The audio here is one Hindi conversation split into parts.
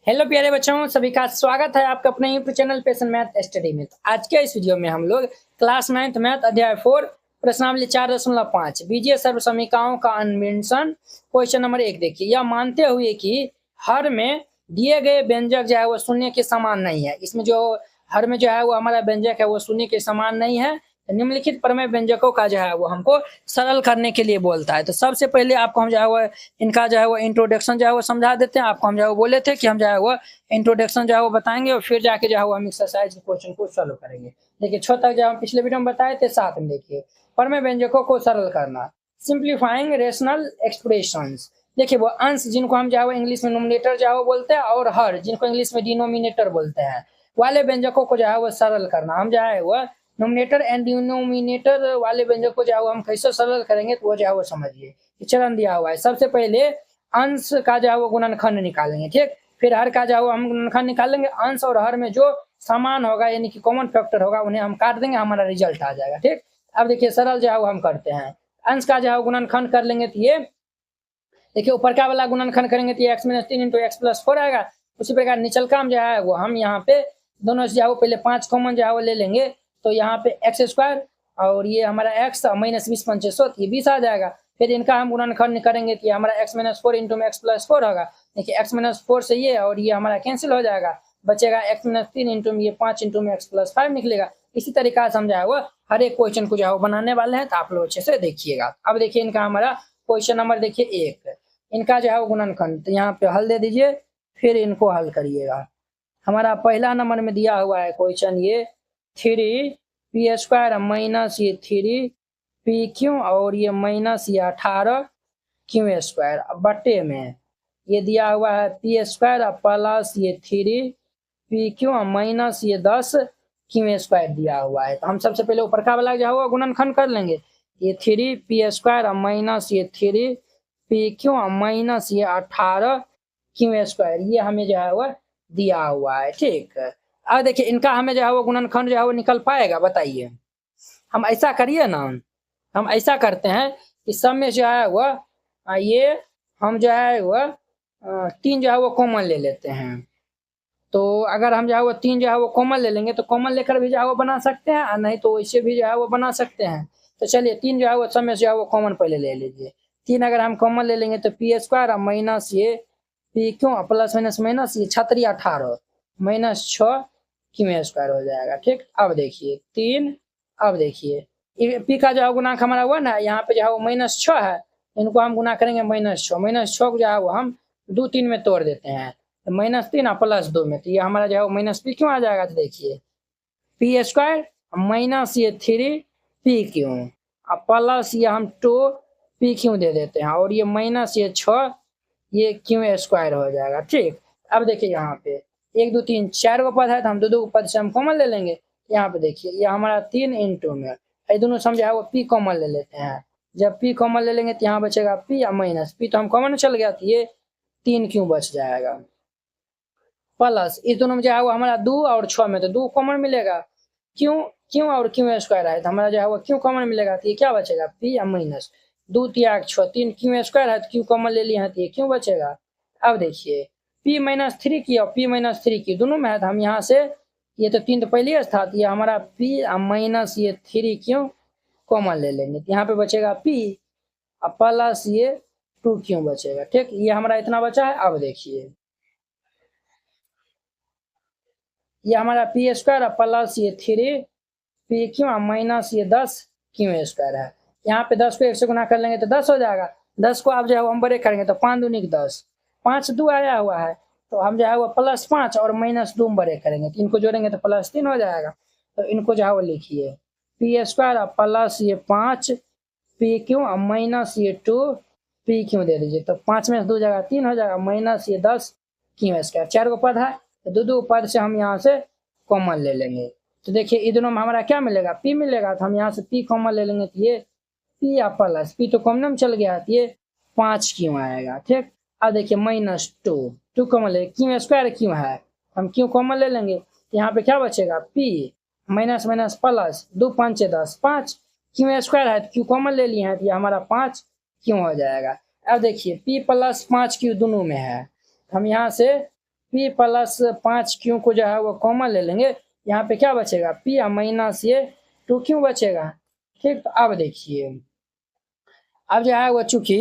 हेलो प्यारे बच्चों, सभी का स्वागत है आपका अपने यूट्यूब चैनल पेशन मैथ स्टडी में। तो आज के इस वीडियो में हम लोग क्लास 9th मैथ अध्याय 4 प्रश्नावली 4.5 बीजीय सर्वसमीकरणों का अन्वेषण क्वेश्चन नंबर 1 देखिए। यह मानते हुए कि हर में दिए गए व्यंजक जो है वो शून्य के समान नहीं है। इसमें जो हर में जो है वो हमारा व्यंजक है वो शून्य के समान नहीं है। निम्नलिखित प्रमेय व्यंजकों का जो है वो हमको सरल करने के लिए बोलता है। तो सबसे पहले आपको हम जो है वो इनका जो है वो इंट्रोडक्शन जो है वो समझा देते हैं। आपको हम जो है वो बोले थे कि हम जो है वो इंट्रोडक्शन जो है वो बताएंगे और फिर जाके जो है वो हम एक्सरसाइज क्वेश्चन को सॉल्व करेंगे। देखिए 6 तक जो हम पिछले वीडियो में बताए थे, साथ में देखिए प्रमेय व्यंजकों को सरल करना, सिंप्लीफाइंग रेशनल एक्सप्रेशंस। देखिए वो अंश जिनको हम जो है वो इंग्लिश में नोमिनेटर जो है वो बोलते हैं और हर जिनको इंग्लिश में डिनोमिनेटर बोलते हैं वाले व्यंजकों को जो है वो सरल करना। हम जो है वो नोमिनेटर एंड डिनोमिनेटर वाले व्यंजक को जो है हम कैसे सरल करेंगे तो वो जो है वो समझिए। चरण दिया हुआ है। सबसे पहले अंश का जो है वो गुणनखंड निकालेंगे, ठीक। फिर हर का जो है हम गुणनखंड निकालेंगे। अंश और हर में जो समान होगा यानी कि कॉमन फैक्टर होगा उन्हें हम काट देंगे, हमारा रिजल्ट आ जाएगा, ठीक। अब देखिए सरल जो है वो हम करते हैं। अंश का जो है गुणनखंड कर लेंगे तो ये देखिए ऊपर का वाला गुणनखंड करेंगे तो x - 3 × x+4 आएगा। उसी प्रकार निचल का हम जो है वो हम यहाँ पे दोनों से जो है पहले 5 कॉमन जो है वो ले लेंगे तो यहाँ पे x² और ये हमारा x -20 × 5 = 20 आ जाएगा। फिर इनका हम गुणनखंड करेंगे तो ये हमारा x - 4 × x+4 होगा। देखिए x - 4 से ये और ये हमारा कैंसिल हो जाएगा, बचेगा x - 3 × ये 5 × x+5 निकलेगा। इसी तरीका से हम जो है वो हर एक क्वेश्चन को जो है बनाने वाले हैं, तो आप लोग अच्छे से देखिएगा। अब देखिए इनका हमारा क्वेश्चन नंबर देखिए 1, इनका जो है वो गुणनखंड, तो यहाँ पे हल दे दीजिए, फिर इनको हल करिएगा। हमारा पहला नंबर में दिया हुआ है क्वेश्चन ये 3p² - ये 3pq और ये माइनस ये 18q²। अब बट्टे में ये दिया हुआ है p² प्लस ये 3pq माइनस ये 10q² दिया हुआ है। तो हम सबसे पहले ऊपर का वाला जो है गुणनखंड कर लेंगे। ये 3p² माइनस ये 3pq माइनस ये 18q², ये हमें जो है वह दिया हुआ है, ठीक। अब देखिए इनका हमें जो है वो गुणनखंड जो है वो निकल पाएगा, बताइए। हम ऐसा करिए ना, हम ऐसा करते हैं कि सब में जो है वह ये हम जो है वह 3 जो है वो कॉमन ले लेते हैं। तो अगर हम जो है वो 3 जो है वो कॉमन ले लेंगे तो कॉमन लेकर भी जो है वो बना सकते हैं, और नहीं तो इससे भी जो है वो बना सकते हैं। तो चलिए 3 जो है वो सब में जो है वो कॉमन पहले ले लीजिए। 3 अगर हम कॉमन ले लेंगे तो p² माइनस ये p प्लस माइनस ये 18 माइनस 6q² हो जाएगा, ठीक। अब देखिए 3, अब देखिए p का जो है गुणांक हमारा 1 है, यहाँ पे जो है वो -6 है, इनको हम गुना करेंगे -6 को जो है वो हम 2 3 में तोड़ देते हैं, तो -3 प्लस 2 में, तो ये हमारा जो है माइनस p क्यों आ जाएगा। तो देखिए p² माइनस ये 3pq प्लस ये हम 2pq दे देते हैं और ये माइनस ये 6 ये q² हो जाएगा, ठीक। अब देखिए यहाँ पे 1 2 3 4 गो पद है, तो हम दो पद से हम कॉमन ले लेंगे। यहाँ पे देखिए ये हमारा 3 × में ये दोनों समझा वो p कॉमन ले लेते हैं। जब p कॉमन ले लेंगे तो यहाँ बचेगा p या माइनस p, तो हम कॉमन चल गया तो ये 3q बच जाएगा, प्लस इस दोनों में जो है वो हमारा 2 और 6 में तो 2 कॉमन मिलेगा, क्यों और q² है तो हमारा जो है वो q कॉमन मिलेगा, तो ये क्या बचेगा p या माइनस 2 3 6 3 q² है तो q कॉमन ले लिया है तो ये क्यों बचेगा। अब देखिए p - 3q और p - 3q दोनों में है, तो हम यहाँ से ये तो 3 तो पहले था, तो ये हमारा p माइनस ये 3q कॉमन ले लेंगे, तो यहाँ पे बचेगा p प्लस ये 2q बचेगा, ठीक। ये हमारा इतना बचा है। अब देखिए ये हमारा p² प्लस ये 3pq माइनस ये 10q² है। यहाँ पे 10 को 1 से गुना कर लेंगे तो 10 हो जाएगा। 10 को आप जो है हम बड़े करेंगे तो 5 दूनी 10, 5 2 आया हुआ है, तो हम जो है वो +5 और -2 बड़े करेंगे, तो इनको जोड़ेंगे तो +3 हो जाएगा। तो इनको जो है वो लिखिए p² प्लस ये 5pq माइनस ये 2pq दे दीजिए, तो 5 में से 2 जगह 3 हो जाएगा, माइनस ये 10q²। 4 गो पद है तो 2 पद से हम यहाँ से कॉमन ले लेंगे। तो देखिए इन दोनों में हमारा क्या मिलेगा, p मिलेगा, तो हम यहाँ से p कॉमन ले लेंगे तो ये p या प्लस p तो कॉमन में चल गया, तो ये 5q आएगा, ठीक। अब देखिए -2 कॉमन ले, q² क्यों है, हम q कॉमन ले लेंगे तो यहाँ पे क्या बचेगा p minus minus plus 2 5 10 5 q² है तो q कॉमन ले लिए हैं, तो ये हमारा 5q हो जाएगा। अब देखिए p + 5q दोनों में है, हम यहाँ से p प्लस 5q को जो है वो कॉमन ले लेंगे, यहाँ पे क्या बचेगा p माइनस ये 2q बचेगा। ठीक, तो अब देखिए, अब जो है वो चूंकि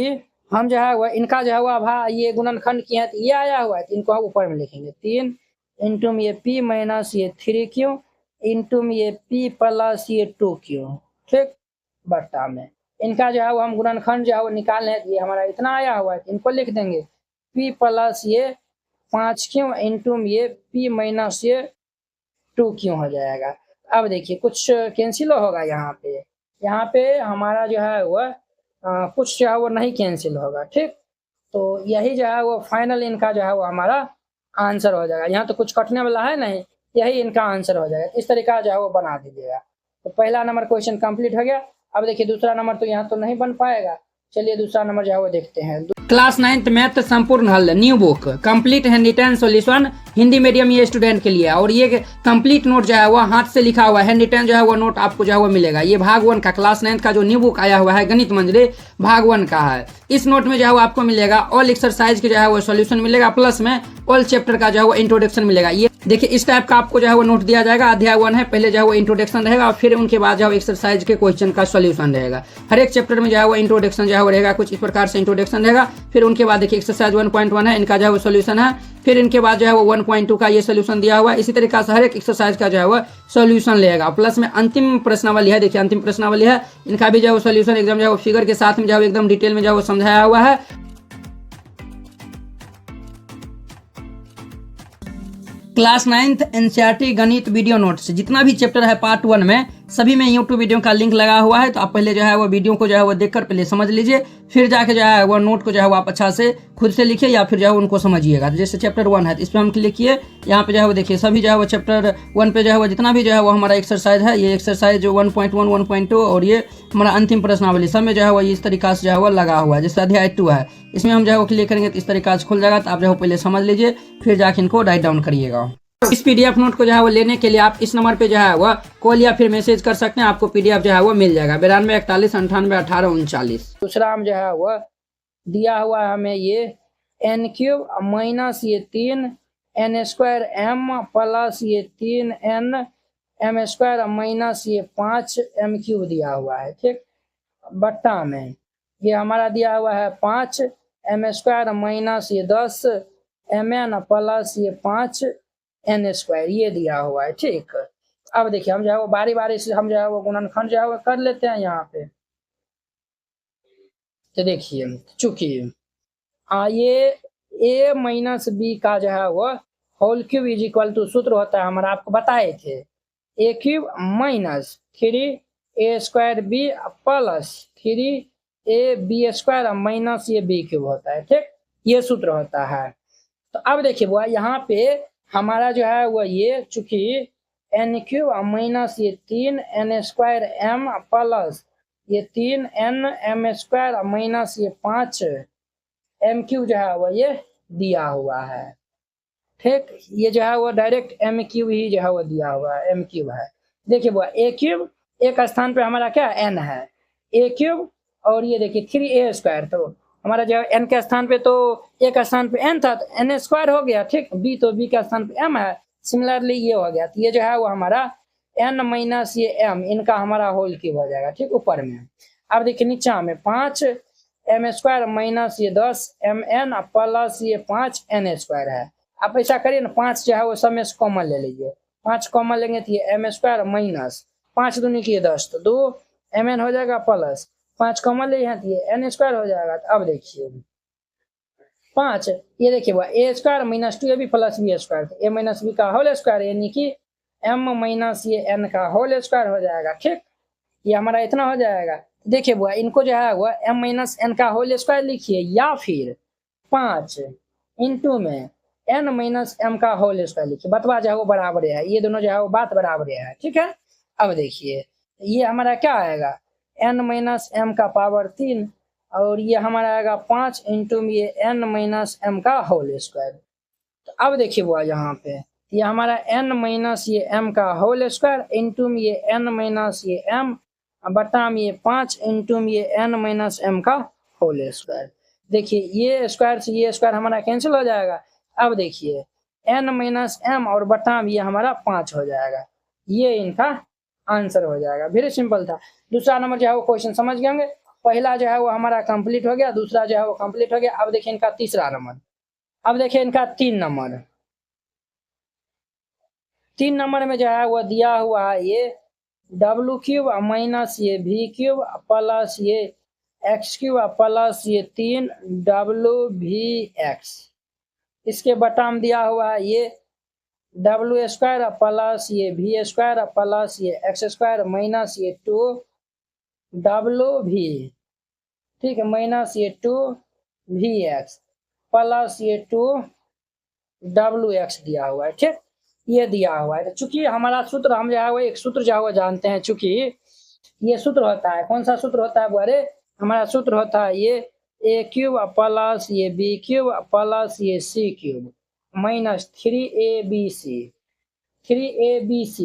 हम जो है वो इनका जो है वो ये गुणनखंड किए हैं तो ये आया हुआ है, तो इनको हम ऊपर में लिखेंगे 3 इंटू में ये p माइनस ये 3q इंटू में ये p प्लस ये 2q। ठीक, बट्टा में इनका जो है वो हम गुणनखंड जो है वो निकालने हैं, ये हमारा इतना आया हुआ है, इनको लिख देंगे p प्लस ये 5q इंटू में ये p माइनस ये 2q हो जाएगा। अब देखिए कुछ कैंसिल होगा यहाँ पे हमारा जो है वह कुछ जो है वो नहीं कैंसिल होगा। ठीक, तो यही जो है वो फाइनल इनका जो है वो हमारा आंसर हो जाएगा। यहाँ तो कुछ कटने वाला है नहीं, यही इनका आंसर हो जाएगा। इस तरीका जो है वो बना दीजिएगा। तो पहला नंबर क्वेश्चन कंप्लीट हो गया। अब देखिए दूसरा नंबर तो यहाँ तो नहीं बन पाएगा, चलिए दूसरा नंबर जो है वो देखते हैं। क्लास 9th मैथ संपूर्ण हल new book complete hand written solution Hindi medium ये स्टूडेंट के लिए, और ये कंप्लीट नोट जो है वो हाथ से लिखा हुआ हैंड रिटन जो है वो नोट आपको जो है वो मिलेगा। ये भाग 1 का क्लास 9th का जो न्यू बुक आया हुआ है गणित मंजरी भाग 1 का है। इस नोट में जो है वो आपको मिलेगा ऑल एक्सरसाइज के जो है वो सॉल्यूशन मिलेगा, प्लस में ऑल चैप्टर का जो है वो इंट्रोडक्शन मिलेगा। ये देखिए इस टाइप का आपको जो है वो नोट दिया जाएगा। अध्याय 1 है, पहले जो है वो इंट्रोडक्शन रहेगा और फिर उनके बाद जो है एक्सरसाइज के क्वेश्चन का सॉल्यूशन रहेगा। हर एक चैप्टर में जो है वो इंट्रोडक्शन जो है वो रहेगा, कुछ इस प्रकार से इंट्रोडक्शन रहेगा। फिर उनके बाद देखिए एक्सरसाइज 1.1 है, इनका जो है वो सॉल्यूशन है। फिर इनके बाद जो है वो 1.2 का ये सॉल्यूशन दिया हुआ है। इसी तरीके से हर एक एक्सरसाइज का जो है वो सॉल्यूशन लेगा, प्लस में अंतिम प्रश्नावली है। देखिए अंतिम प्रश्नावली है, इनका भी जो है वो सॉल्यूशन एकदम जो है वो फिगर के साथ में जो है एकदम डिटेल में जो है वो समझाया हुआ है। क्लास 9th एनसीईआरटी गणित वीडियो नोट्स जितना भी चैप्टर है पार्ट 1 में सभी में यूट्यूब वीडियो का लिंक लगा हुआ है। तो आप पहले जो है वो वीडियो को जो है वो देखकर पहले समझ लीजिए, फिर जाके जो है वो नोट को जो है वो आप अच्छा से खुद से लिखिए या फिर जो है उनको समझिएगा। तो जैसे चैप्टर 1 है तो इस पर हम क्लिक किए, यहाँ पे जो है वो देखिए सभी जो है वो चैप्टर 1 पे जो है वो जितना भी जो है वो हमारा एक्सरसाइज है, ये एक्सरसाइज 1.1 1.2 और ये हमारा अंतिम प्रश्नावली सब में जो है वो इस तरीका से जो है वो लगा हुआ है। जैसे अध्याय 2 है, इसमें हम जो है वो क्लिक करेंगे तो इस तरीका से खुल जाएगा। तो आप जो है पहले समझ लीजिए, फिर जाके इनको राइट डाउन करिएगा। इस पीडीएफ नोट को जो है वो लेने के लिए आप इस नंबर पे जो है वो कॉल या फिर मैसेज कर सकते हैं, आपको पीडीएफ जो है वो मिल जाएगा 92 41 98 18 39। दूसरा हम जो है वो दिया हुआ है हमें ये n क्यूब माइनस ये 3 n स्क्वायर m प्लस ये 3 n m स्क्वायर माइनस ये 5 m क्यूब दिया हुआ है। ठीक, बट्टा में ये हमारा दिया हुआ है 5 m स्क्वायर माइनस ये 10 mn प्लस ये 5 n स्क्वायर ये दिया हुआ है। ठीक, अब देखिए हम जो है वो बारी बारी से हम जो है वो गुणनखंड जो है वो कर लेते हैं यहाँ पे। तो देखिए चूंकि ये a माइनस बी का जो है वो whole cube is equal to सूत्र होता है हमारा, आपको बताए थे a cube minus 3 a square B plus 3 a B square minus ये बी क्यूब होता है। ठीक, ये सूत्र होता है। तो अब देखिए वो यहाँ पे हमारा जो है वो ये चूंकि n क्यूब माइनस ये 3 n स्क्वायर m प्लस ये 3 n m स्क्वायर माइनस ये 5 m क्यूब जो है वो ये दिया हुआ है। ठीक, ये जो है वो डायरेक्ट m क्यूब ही जो है वो दिया हुआ है, m क्यूब है। देखिए वो a क्यूब एक स्थान पे हमारा क्या n है a क्यूब, और ये देखिए 3a स्क्वायर, तो हमारा जो है n के स्थान पे तो एक स्थान पे n था तो n स्क्वायर हो गया। ठीक, b तो b के स्थान पे m है, सिमिलरली ये हो गया। तो ये जो है वो हमारा n माइनस ये m इनका हमारा होल क्यूब हो जाएगा। ठीक, ऊपर में अब देखिए नीचे में 5 m स्क्वायर माइनस ये 10 mn प्लस ये 5 n स्क्वायर है। आप ऐसा करिए ना, 5 जो है वो सब में से कॉमन ले लीजिए, 5 कॉमन लेंगे तो ये m स्क्वायर माइनस 5 दूनी की 10 तो 2 mn हो जाएगा, प्लस 5 कॉमन ले हैं तो ये n स्क्वायर हो जाएगा। तो अब देखिए 5 ये देखिए वो a square minus 2ab plus b square, तो a माइनस b का होल स्क्वायर यानी कि m माइनस ये n का होल स्क्वायर हो जाएगा। ठीक, ये हमारा इतना हो जाएगा। देखिए वो इनको जो है वो m माइनस n का होल स्क्वायर लिखिए या फिर 5 इंटू में n माइनस m का होल स्क्वायर लिखिए, बतवा जो है वो बराबर है, ये दोनों जो है वो बात बराबर है। ठीक है, अब देखिए ये हमारा क्या आएगा n माइनस m का पावर 3 और ये हमारा आएगा 5 इंटू में ये n माइनस m का होल स्क्वायर। तो अब देखिए वो यहाँ पे ये हमारा n माइनस ये m का होल स्क्वायर इंटू में ये n माइनस ये m बटा में ये 5 इंटू में ये n माइनस m का होल स्क्वायर। देखिए ये स्क्वायर से ये स्क्वायर हमारा कैंसिल हो जाएगा। अब देखिए n माइनस m और बटा में ये हमारा 5 हो जाएगा। ये इनका आंसर हो जाएगा। वेरी सिंपल था। दूसरा नंबर जो है वो क्वेश्चन समझ गए होंगे। पहला जो है वो हमारा कंप्लीट हो गया, दूसरा जो है वो कंप्लीट हो गया। अब देखिए इनका तीसरा नंबर। अब देखिए इनका 3 नंबर। 3 नंबर में जो है वो दिया हुआ है ये डब्ल्यू क्यूब माइनस ये वी क्यूब प्लस ये एक्स क्यूब प्लस ये 3 डब्ल्यू वी एक्स। इसके बटा में दिया हुआ है ये डब्ल्यू स्क्वायर प्लस ये वी स्क्वायर प्लस ये एक्स स्क्वायर माइनस ये 2 डब्ल्यू वी, ठीक है, माइनस ये 2 वी एक्स प्लस ये 2 डब्ल्यू एक्स दिया हुआ है। ठीक, ये दिया हुआ है। चूंकि हमारा सूत्र हम जो है वो एक सूत्र जो है वो जानते हैं। चूंकि ये सूत्र होता है, कौन सा सूत्र होता है बोरे? हमारा सूत्र होता है ये ए क्यूब प्लस ये बी क्यूब प्लस ये सी क्यूब माइनस 3abc 3abc।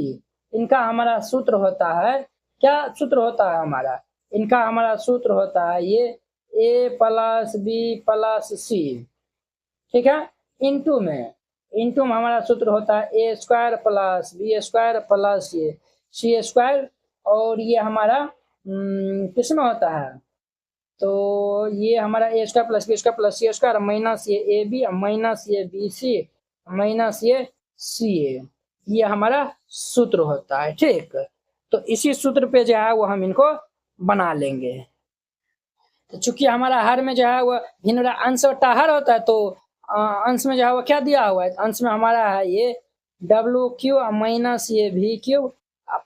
इनका हमारा सूत्र होता है, क्या सूत्र होता है हमारा? इनका हमारा सूत्र होता है ये A plus B plus C, ठीक है, इंटू में हमारा सूत्र होता है A square plus B square plus ये सी स्क्वायर। और ये हमारा किस में होता है? तो ये हमारा A square plus B square plus C square minus ये ए बी माइनस ये बी सी माइनस ये सी ए। ये हमारा सूत्र होता है। ठीक, तो इसी सूत्र पे जो है वो हम इनको बना लेंगे। तो चूंकि हमारा हर में जो है वो भिन्न अंश और हर होता है, तो अंश में जो है वो क्या दिया हुआ है? अंश में हमारा है ये डब्ल्यू क्यूब माइनस ये वी क्यूब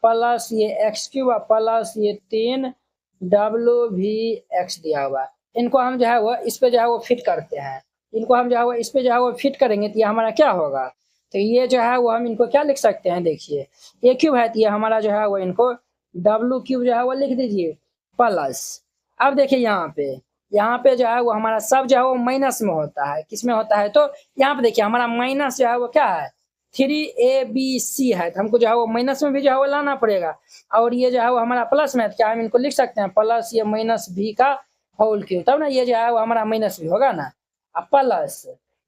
प्लस ये एक्स क्यूब प्लस ये 3 डब्ल्यू वी एक्स दिया हुआ है। इनको हम जो है वो इस पे जो है वो फिट करते हैं। इनको हम जो है वो इस पे जो है वो फिट करेंगे तो ये हमारा क्या होगा? तो ये जो है वो हम इनको क्या लिख सकते हैं? देखिए ए क्यूब है तो ये हमारा जो है वो इनको डब्ल्यू क्यूब जो है वो लिख दीजिए प्लस। अब देखिए यहाँ पे जो है वो हमारा सब जो है वो माइनस में होता है। किस में होता है? तो यहाँ पे देखिए हमारा माइनस जो है वो क्या है? 3abc है, तो हमको जो है वो माइनस में भी जो है वो लाना पड़ेगा। और ये जो है वो हमारा प्लस में है, क्या हम इनको लिख सकते हैं? प्लस ये माइनस भी का होल क्यूब, तब ना ये जो है वो हमारा माइनस भी होगा ना। अब प्लस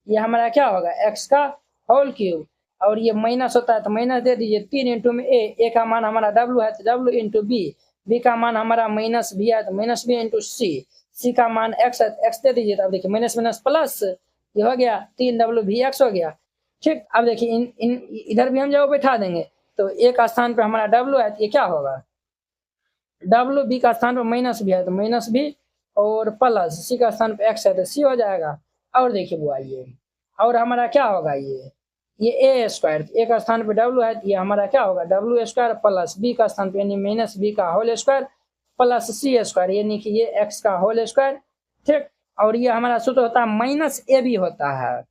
ये हमारा क्या होगा? एक्स का होल क्यूब। और ये माइनस होता है तो माइनस दे दीजिए। 3 इंटू में ए का मान हमारा डब्ल्यू है तो डब्ल्यू इंटू बी का मान हमारा माइनस भी है तो माइनस बी इंटू सी का मान एक्स है, एक्स दे दीजिए। तो अब देखिए माइनस माइनस प्लस ये हो गया 3 डब्ल्यू वी एक्स हो गया। ठीक, अब देखिए इन इधर भी हम जो बैठा देंगे तो ए का स्थान पे हमारा डब्ल्यू है तो ये क्या होगा? डब्ल्यू बी का स्थान पे माइनस भी है तो माइनस भी और प्लस सी का स्थान पे एक्स है तो सी हो जाएगा। और देखिए वो आइए और हमारा क्या होगा? ये ए स्क्वायर, ए का स्थान पे डब्ल्यू है तो ये हमारा क्या होगा? डब्ल्यू स्क्वायर प्लस बी का स्थान पे यानी माइनस बी का whole square plus C square यानी कि ये एक्स का होल स्क्वायर। ठीक, और ये हमारा सूत्र होता है माइनस ए भी होता है।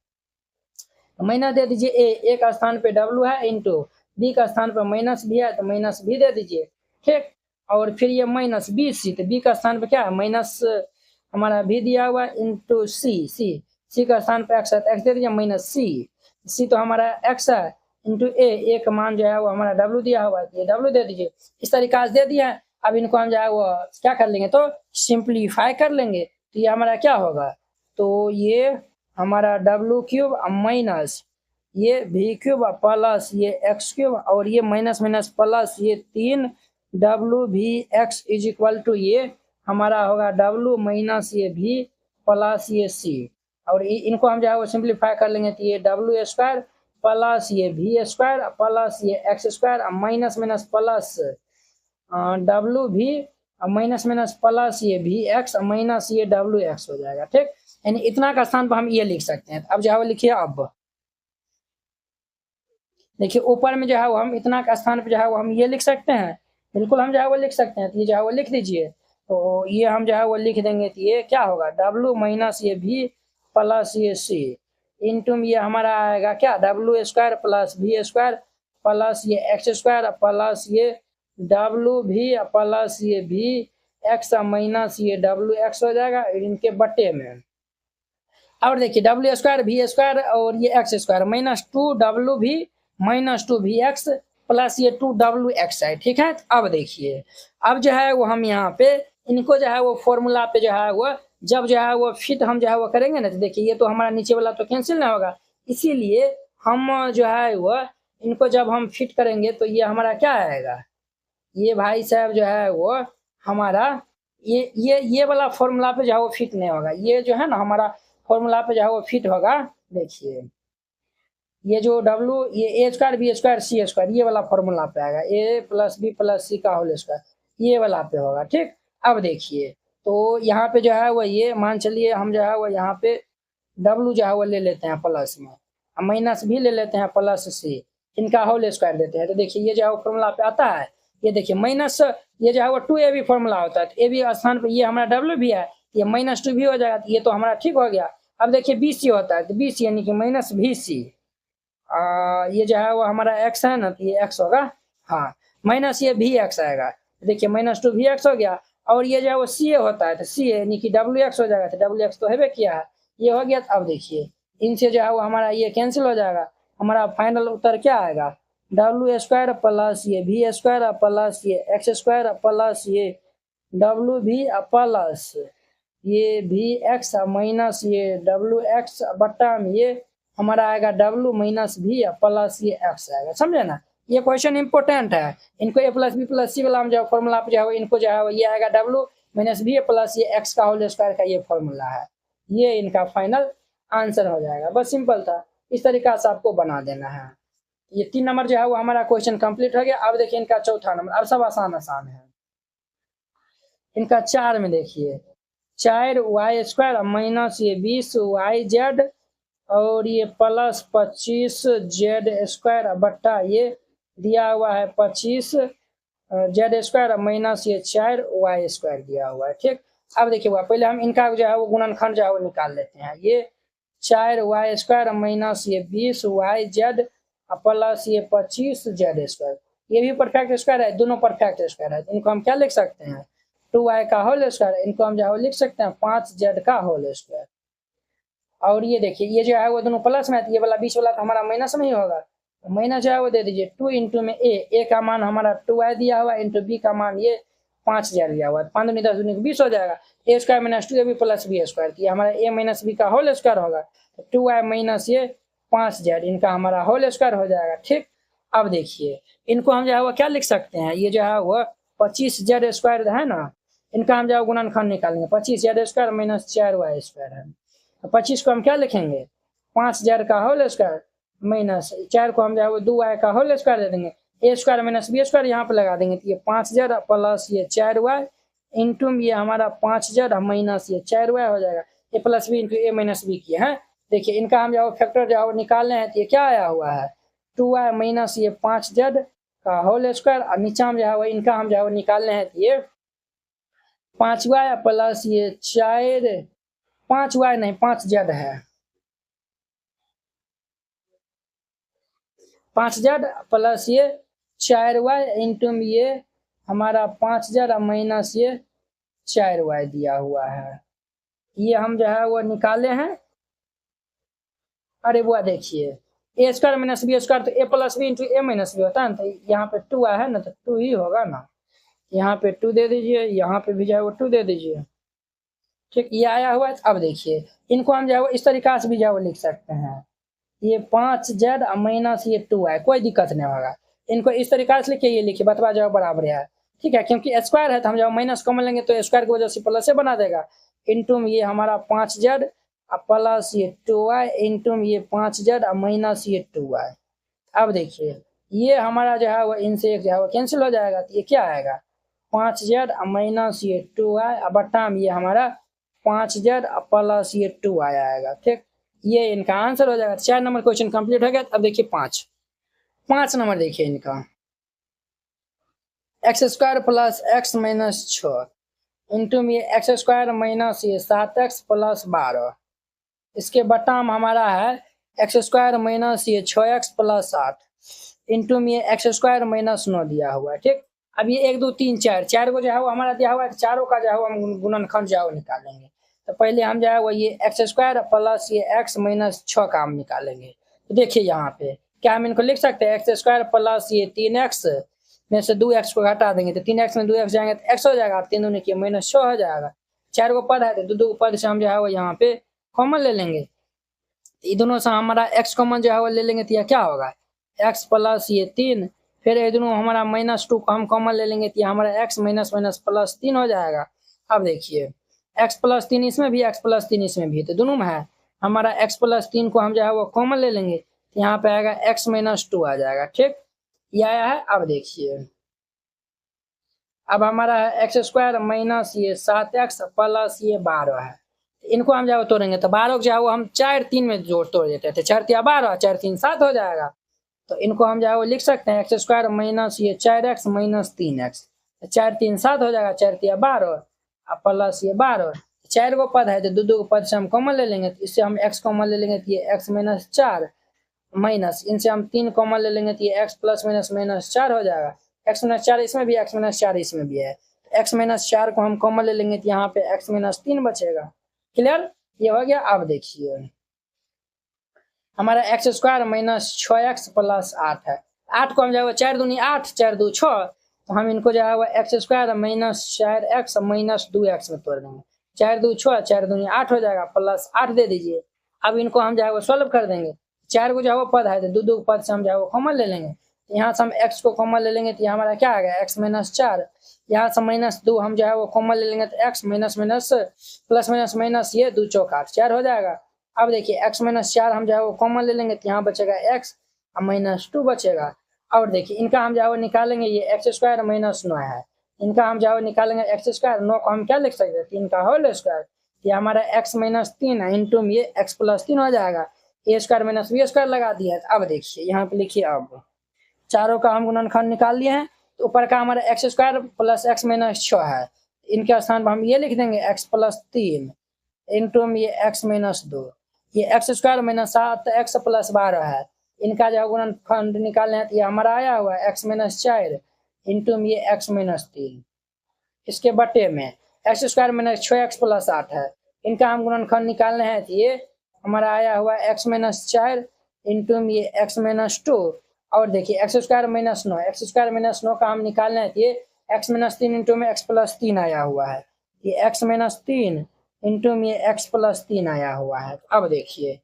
माइनस दे दीजिए ए का स्थान पे डब्ल्यू है इंटू बी का स्थान पर माइनस भी है तो माइनस भी दे दीजिए। ठीक, और फिर ये माइनस बी सी, तो बी का स्थान पे क्या है? माइनस हमारा भी दिया हुआ इंटू सी का स्थान पे एक्स है तो एक्स दे दीजिए माइनस सी तो हमारा एक्स है इंटू ए का मान जो है वो हमारा डब्ल्यू दिया हुआ है, ये डब्ल्यू दे दीजिए। इस तरीका से दे दिया है। अब इनको हम जो है वो क्या कर लेंगे? तो सिंप्लीफाई कर लेंगे तो ये हमारा क्या होगा? तो ये हमारा डब्ल्यू क्यूब माइनस ये वी क्यूब प्लस ये एक्स क्यूब और ये माइनस माइनस प्लस ये 3 W V X is equal to ये हमारा होगा डब्ल्यू माइनस ये वी प्लस ये सी। और इनको हम जो है वो सिंप्लीफाई कर लेंगे तो ये डब्ल्यू स्क्वायर प्लस ये वी स्क्वायर प्लस ये x square minus minus plus W भी माइनस माइनस प्लस ये वी एक्स माइनस ये डब्ल्यू एक्स हो जाएगा। ठीक, यानी इतना का स्थान पर हम ये लिख सकते हैं। अब जो है वो लिखिए। अब देखिए ऊपर में जो है वो हम इतना का स्थान पर जो है वो हम ये लिख सकते हैं। बिल्कुल हम जो है वो लिख सकते हैं। तो ये जो है वो लिख दीजिए। तो ये हम जो है वो लिख देंगे तो ये क्या होगा? डब्ल्यू माइनस ये वी प्लस ये सी इंटू ये हमारा आएगा क्या? डब्ल्यू square plus v square plus ये एक्स स्क्वायर प्लस ये डब्ल्यू भी प्लस ये वी एक्स माइनस ये डब्ल्यू एक्स हो जाएगा इनके बट्टे में। और देखिए डब्ल्यू स्क्वायर वी स्क्वायर और ये एक्स स्क्वायर माइनस 2 डब्ल्यू भी माइनस 2 वी एक्स प्लस ये 2 डब्ल्यू एक्स है। ठीक है, अब देखिए अब जो है वो हम यहाँ पे इनको जो है वो फॉर्मूला पे जो है वो जब जो है वो फिट हम जो है वो करेंगे ना तो देखिए ये तो हमारा नीचे वाला तो कैंसिल ना होगा, इसीलिए हम जो है वो इनको जब हम फिट करेंगे तो ये हमारा क्या आएगा, ये भाई साहब जो है वो हमारा ये वाला फॉर्मूला पे जो है वो फिट नहीं होगा। ये जो है ना हमारा फॉर्मूला पे जो है वो फिट होगा। देखिए ये जो डब्लू, ये ए स्क्वायर बी स्क्वायर सी स्क्वायर, ये वाला फॉर्मूला पे आएगा, ए प्लस बी प्लस सी का होल स्क्वायर, ये वाला पे होगा। ठीक, अब देखिए तो यहाँ पे जो है वो ये मान चलिए हम जो है वो यहाँ पे डब्लू जो है वो ले लेते हैं प्लस में, माइनस भी ले लेते हैं प्लस सी, इनका होल स्क्वायर देते हैं। तो देखिए ये जो है वो फॉर्मूला पे आता है, ये देखिए माइनस, ये जो है वो 2ab फॉर्मूला होता है, तो ए बी स्थान पे ये हमारा डब्ल्यू भी है, ये -2 भी हो जाएगा, तो ये तो हमारा ठीक हो गया। अब देखिए बी सी होता है, तो बी सी यानी कि माइनस भी सी, ये जो है वो हमारा एक्स है ना, तो ये एक्स होगा, हाँ माइनस ये भी एक्स आएगा। देखिए -2 भी एक्स हो गया, और ये जो है वो सी ए होता है, तो सी यानी कि डब्ल्यू एक्स हो जाएगा, तो डब्ल्यू एक्स तो है किया है, ये हो गया। अब देखिए इनसे जो है वो हमारा ये कैंसिल हो जाएगा, हमारा फाइनल उत्तर क्या आएगा, डब्ल्यू स्क्वायर प्लस ये भी स्क्वायर प्लस ये एक्स स्क्वायर प्लस ये डब्ल्यू भी प्लस ये भी एक्स माइनस ये डब्ल्यू एक्स बट्टा में ये हमारा आएगा डब्ल्यू माइनस भी प्लस ये एक्स आएगा। समझे ना, ये क्वेश्चन इंपॉर्टेंट है। इनको ए प्लस बी प्लस सी वाला हम जो फॉर्मूला पे जो है इनको जो है ये आएगा डब्ल्यू माइनस बी प्लस ये एक्स का होल स्क्वायर का ये फॉर्मूला है, ये इनका फाइनल आंसर हो जाएगा। बस सिंपल था, इस तरीका से आपको बना देना है। ये 3 नंबर जो है वो हमारा क्वेश्चन कंप्लीट हो गया। अब देखिए इनका चौथा नंबर, अब सब आसान आसान है। इनका 4 में देखिए 4 वाई स्क्वायर माइनस ये 20 वाई जेड और ये प्लस 25 जेड स्क्वायर बट्टा ये दिया हुआ है 25 जेड स्क्वायर माइनस ये 4 वाई स्क्वायर दिया हुआ है। ठीक, अब देखिए हुआ पहले हम इनका जो है वो गुणनखंड जो है वो निकाल लेते हैं। ये 4 वाई स्क्वायर माइनस ये 20 वाई जेड प्लस ये 25 जेड स्क्वायर, ये भी परफेक्ट स्क्वायर है, दोनों परफेक्ट स्क्वायर है, इनको हम क्या लिख सकते हैं 2y का होल स्क्वायर, इनको हम जो है लिख सकते हैं 5z का होल स्क्वायर। और ये देखिए ये जो है वो दोनों प्लस में है, ये वाला बीच वाला तो हमारा माइनस में ही होगा, तो माइनस जो है वो दे दीजिए 2 इंटू में ए का मान हमारा 2y दिया हुआ इंटू बी का मान ये 5000 दिया हुआ है, 5 दूनी 10 दूनी 20 हो जाएगा, A square minus 2ab plus B square, तो ये हमारा ए माइनस बी का होल स्क्वायर होगा, तो 2y माइनस ये 5z इनका हमारा होल स्क्वायर हो जाएगा। ठीक, अब देखिए इनको हम जो है वो क्या लिख सकते हैं, ये जो है वो 25z स्क्वायर है ना, इनका हम जो है गुणनखंड निकालेंगे, 25z square minus 4y square है, तो 25 को हम क्या लिखेंगे 5000 का होल स्क्वायर माइनस 4 को हम जो है वो 2y का होल स्क्वायर दे देंगे, ए स्क्वायर माइनस बी स्क्वायर यहाँ पे लगा देंगे, तो ये 5000 प्लस ये 4y इंटू ये हमारा 5000 माइनस ये 4y हो जाएगा, ए प्लस बी इंटू ए माइनस बी किया है। देखिए इनका हम जो फैक्टर जो है निकालने हैं, तो ये क्या आया हुआ है 2y माइनस ये 5z का होल स्क्वायर, और नीचा में जो है इनका हम जो है निकालने हैं, तो ये 5y प्लस ये 5y नहीं 5z है, 5z प्लस ये 4y इंटू ये हमारा 5000 माइनस ये 4y दिया हुआ है, ये हम जो है वो निकाले हैं। अरे वो देखिए ए स्क्वायर माइनस बी स्क्वायर, तो ए प्लस बी इंटू ए माइनस बी होता है ना, तो यहाँ पे 2 है ना, तो 2 ही होगा ना, यहाँ पे 2 दे दीजिए, यहाँ पे भी जो है वो 2 दे दीजिए। ठीक, ये आया हुआ है। अब देखिए इनको हम जो है इस तरीका से भी जो है लिख सकते हैं, ये 5z माइनस ये 2 है, कोई दिक्कत नहीं होगा, इनको इस तरीका से लिखिए, ये लिखिए बतवा जो बराबर है। ठीक है, क्योंकि स्क्वायर है तो हम जब माइनस कॉमन लेंगे तो स्क्वायर की वजह से प्लस से बना देगा, इंटू ये हमारा 5z प्लस ये 2y इंटू ये 5z माइनस ये 2y। अब देखिए ये हमारा जो है वो इनसे एक जो है वो कैंसिल हो जाएगा, तो ये क्या आएगा 5z माइनस ये 2y बट्टा में ये हमारा 5z प्लस ये 2y आएगा। ठीक, ये इनका आंसर हो जाएगा। 4 नंबर क्वेश्चन कंप्लीट हो गया। अब देखिए 5 नंबर देखिए इनका x square plus x minus 6 into में एक्स स्क्वायर माइनस ये 7x प्लस 12, इसके बट्टा में हमारा है एक्स स्क्वायर माइनस ये 6x प्लस 8 इंटू में एक्स स्क्वायर माइनस 9 दिया हुआ है। ठीक, अब ये 1 2 3 4 को जो है वो हमारा दिया हुआ है, चारों का जो है हम गुणनखंड जो है निकालेंगे। तो पहले हम जो है वो ये एक्स स्क्वायर प्लस ये एक्स माइनस 6 का हम निकालेंगे। तो देखिए यहाँ पे क्या हम इनको लिख सकते हैं एक्स स्क्वायर प्लस ये 3x में से 2x को घटा देंगे, तो 3x में 2x जाएंगे तो x हो जाएगा, 3 दूनी के माइनस 6 हो जाएगा, 4 को पद है तो 2 पद से हम जो है वो यहाँ पे कॉमन ले लेंगे, ये दोनों से हमारा x कॉमन जो है वो ले लेंगे तो यह क्या होगा x प्लस ये 3, फिर ये दोनों हमारा -2 को हम कॉमन ले लेंगे तो यह हमारा x माइनस माइनस प्लस 3 हो जाएगा। अब देखिए x प्लस 3 इसमें भी, x प्लस 3 इसमें भी, तो दोनों में है हमारा x प्लस 3 को हम जो है वो कॉमन ले लेंगे तो यहाँ पे आएगा x माइनस 2 आ जाएगा। ठीक, ये आया है। अब देखिए अब हमारा है एक्स स्क्वायर माइनस ये 7x प्लस ये 12 है। इनको हम जो तोड़ेंगे तो 12 को जो है वो हम 4 3 में जोड़ तोड़ देते थे, 4 3 12, 4 3 7 हो जाएगा। तो इनको हम जो है वो लिख सकते हैं एक्स स्क्वायर माइनस ये 4x माइनस 3x, 4 3 7 हो जाएगा, 4 3 12 प्लस ये 12, 4 गो पद है तो 2 2 पद से हम कॉमन ले लेंगे तो इससे हम x कॉमन ले लेंगे तो ये x माइनस 4 माइनस इनसे हम 3 कॉमन ले लेंगे तो ये x प्लस माइनस माइनस 4 हो जाएगा। x माइनस 4 इसमें भी, x माइनस 4 इसमें भी है, x माइनस 4 को हम कॉमन ले लेंगे तो यहाँ पे x माइनस 3 बचेगा। क्लियर, ये हो गया। अब देखिए हमारा x square minus 6x plus 8 है, 8 को हम जो है 4 दूनी 8, 4 2 6, तो हम इनको जो है वो x square minus 4x minus 2x में तोड़ देंगे, 4 2 6, 4 दूनी 8 हो जाएगा, प्लस 8 दे दीजिए। अब इनको हम जो है वो सॉल्व कर देंगे, 4 को जो है वो पद है तो 2 2 पद से हम जो है वो कॉमन ले लेंगे, यहाँ से हम x को कॉमन ले लेंगे तो हमारा क्या आ गया x माइनस 4, यहाँ से -2 हम जो है वो कॉमन ले लेंगे तो x minus minus plus minus minus ये 2 चौक 8 4 हो जाएगा। अब देखिए x माइनस 4 हम जो है वो कॉमन ले लेंगे तो यहाँ बचेगा x और -2 बचेगा। और देखिए इनका हम जो है वो निकालेंगे, ये एक्स स्क्वायर माइनस 9 है, इनका हम जो है निकालेंगे एक्स स्क्वायर, 9 को हम क्या लिख सकते हैं 3 का होल स्क्वायर, ये हमारा x माइनस 3 है इंटू में ये x प्लस 3 हो जाएगा, A square minus B square लगा दिया है। अब देखिए यहाँ पे लिखिए, अब चारों का हम गुणनखंड निकाल लिए हैं तो ऊपर का हमारा x square plus x minus 6 है, इनके स्थान पर हम ये लिख देंगे x प्लस 3 इंटू में ये x माइनस 2, ये x square minus 7x plus 12 है, इनका जो गुणनखंड निकालना है तो ये हमारा आया हुआ है x माइनस 4 इंटू में ये x माइनस 3, इसके बटे में x square minus 6x plus 8 है, इनका हम गुणनखंड निकालना है तो ये हमारा आया हुआ है x माइनस 4 इंटू में ये x माइनस 2, और देखिए x square minus 9, x square minus 9 का हम निकालना है तो ये x माइनस 3 इंटू में x प्लस 3 आया हुआ है, ये x माइनस 3 इंटू में ये x प्लस 3 आया हुआ है। अब देखिए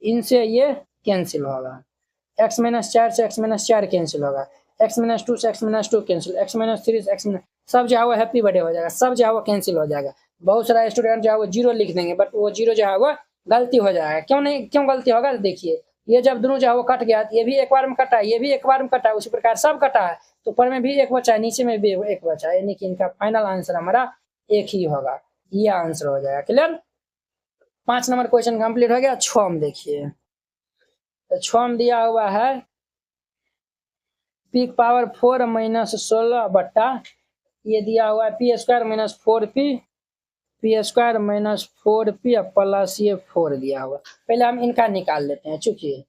इनसे ये कैंसिल होगा, x माइनस 4 से x माइनस 4 कैंसिल होगा, x माइनस 2 से x minus 2 cancel, x minus 3 से x माइनस, सब जो है वो हैप्पी बर्थडे हो जाएगा, सब जो है वो कैंसिल हो जाएगा। बहुत सारा स्टूडेंट जो है वो 0 लिख देंगे, बट वो 0 जो है वो गलती हो जाएगा। क्यों नहीं, क्यों गलती होगा, देखिए ये जब दोनों जो है वो कट गया, ये भी एक बार में कटा है, ये भी एक बार में कटा है, उसी प्रकार सब कटा है तो ऊपर में भी एक बचा है, नीचे में भी एक बचा है, यानी कि इनका फाइनल आंसर हमारा एक ही होगा, ये आंसर हो जाएगा। क्लियर, 5 नंबर क्वेश्चन कंप्लीट हो गया। 6 में देखिए, तो 6 में दिया हुआ है पी पावर 4 माइनस 16 बट्टा, ये दिया हुआ है P square minus 4p, P square minus 4p plus ये 4 दिया हुआ। पहले हम इनका निकाल लेते हैं, चूंकि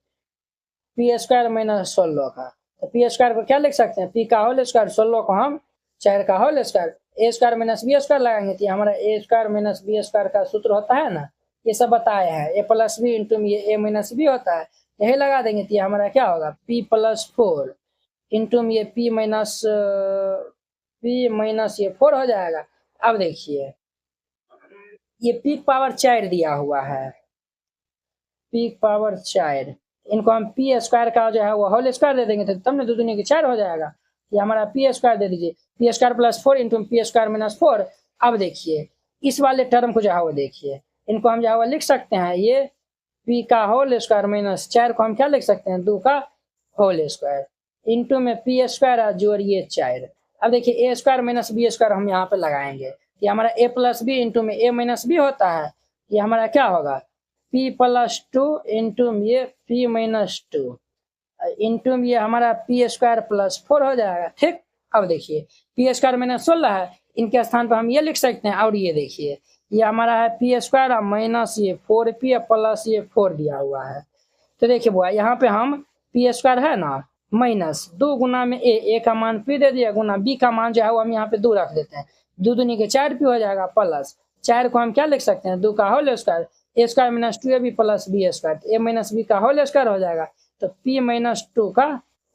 पी स्क्वायर माइनस 16 का, तो पी स्क्वायर को क्या लिख सकते हैं, पी का होल स्क्वायर, 16 को हम 4 का whole square, A square minus B square लगाएंगे तो हमारा A square minus B square का सूत्र होता है ना, ये सब बताए हैं, ए प्लस बी इंटू में ये ए माइनस बी होता है, यही लगा देंगे तो हमारा क्या होगा पी प्लस 4 इंटू में ये पी माइनस ये 4 हो जाएगा। अब देखिए ये पीक पावर 4 दिया हुआ है, पीक पावर 4, इनको हम पी स्क्वायर का जो है वो होल स्क्वायर दे देंगे तो तब ना 2 दूनी के 4 हो जाएगा, ये हमारा पी स्क्वायर दे दीजिए, P square plus 4 into P square minus 4। अब देखिए इस वाले टर्म को जो है वो देखिए, इनको हम जो है वो लिख सकते हैं, ये पी का होल स्क्वायर माइनस 4 को हम क्या लिख सकते हैं 2 का होल स्क्वायर इंटू में पी स्क्वायर जोड़िए 4। अब देखिए ए स्क्वायर माइनस बी स्क्वायर हम यहाँ पे लगाएंगे, ये हमारा ए प्लस बी इंटू में ए माइनस बी होता है, ये हमारा क्या होगा p प्लस 2 इंटू में ये p माइनस 2 इंटू में ये हमारा पी स्क्वायर प्लस 4 हो जाएगा। ठीक, अब देखिए पी स्क्वायर माइनस 16 है, इनके स्थान पर हम ये लिख सकते हैं, और ये देखिए ये हमारा है पी स्क्वायर माइनस ये 4p प्लस ये 4 दिया हुआ है। तो देखिए बुआ यहाँ पे हम पी स्क्वायर है ना माइनस 2 गुना में ए का मान p दे दिया, गुना b का मान जो है वो हम यहाँ पे 2 रख देते हैं, 2 दूनी के 4p हो जाएगा, प्लस 4 को हम क्या लिख सकते हैं 2 का whole square, A square minus 2ab plus B square, A minus B का होल स्क्वायर हो जाएगा, तो p माइनस 2 का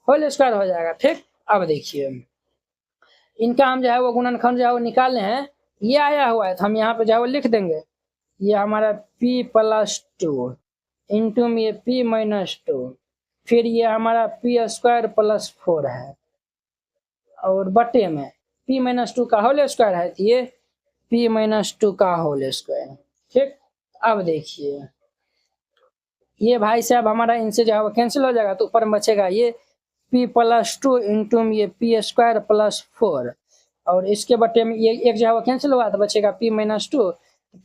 होल स्क्वायर हो जाएगा। ठीक, अब देखिए इनका हम जो है वो गुणनखंड जो है वो निकालने हैं, ये आया हुआ है तो हम यहाँ पे जो है वो लिख देंगे, ये हमारा p प्लस 2 इंटू में ये p माइनस 2, फिर ये हमारा p स्क्वायर प्लस 4 है, और बटे में p माइनस 2 का होल स्क्वायर है, तो ये p माइनस 2 का होल स्क्वायर। ठीक, अब देखिए ये भाई साहब हमारा इनसे जो है वो कैंसिल हो जाएगा, तो ऊपर में बचेगा ये p प्लस 2 इंटू में ये p स्क्वायर प्लस 4, और इसके बटे में ये एक जो है वो कैंसिल हुआ तो बचेगा p माइनस 2,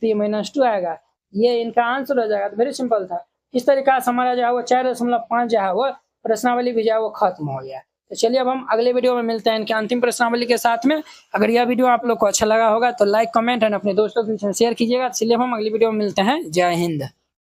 p माइनस 2 आएगा, ये इनका आंसर हो जाएगा। तो वेरी सिंपल था। इस तरीका से हमारा जो है वो 4.5 जो है वो प्रश्नावली भी जो है वो खत्म हो गया। तो चलिए अब हम अगले वीडियो में मिलते हैं इनके अंतिम प्रश्नावली के साथ में। अगर यह वीडियो आप लोग को अच्छा लगा होगा तो लाइक कमेंट एंड अपने दोस्तों के बीच में शेयर कीजिएगा। चलिए अब हम अगली वीडियो में मिलते हैं। जय हिंद।